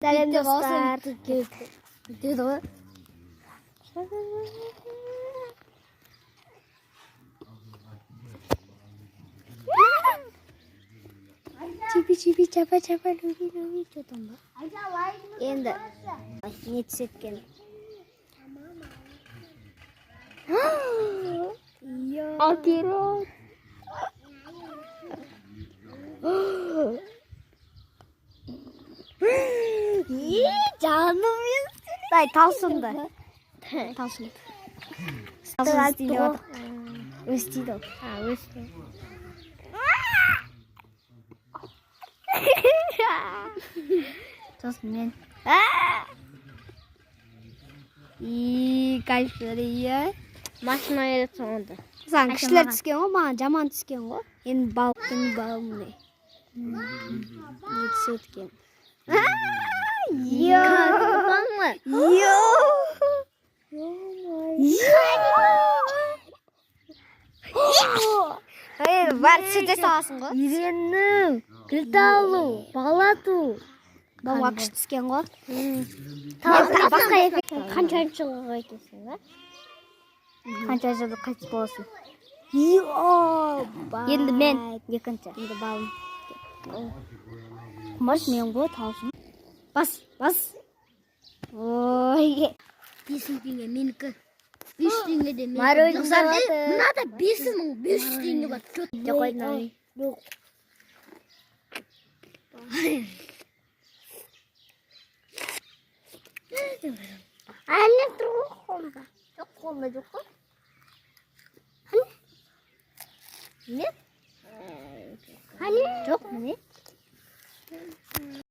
Selam dostlar. Gidiyor. Çipi çapa lubi coba. Endi netsetken. Iya. Akhirat. Canım yesin. Dayı talsın da. Talsın. Talsın istiyor. Istiyor. Ha, istiyor. Talsın men. İyi kaçırıyor. Машина сонды. Sen kişiler түскен ғой, маған жаман түскен ғой. Енді балым не? Не түсеткен? Бар түсете саласың ғой. Үйреннің, кілт алу, балату. Балға күш түскен ғой. Басқа эффект. Қаншаншы жылға қайтесің, ба? Қанша жылы қайтыс боласың? Енді мен екінші. Енді балым. Құмаш мен ғой талшын. Бас. Ой. 5 теңге менікі. 5 теңге де менікі. Морозин Мынада 5500 теңге бар. Қойдың. Жоқ. Әлі тұр қолда. Жоқ, қолда жоқ қой. Не? Жоқ, міне.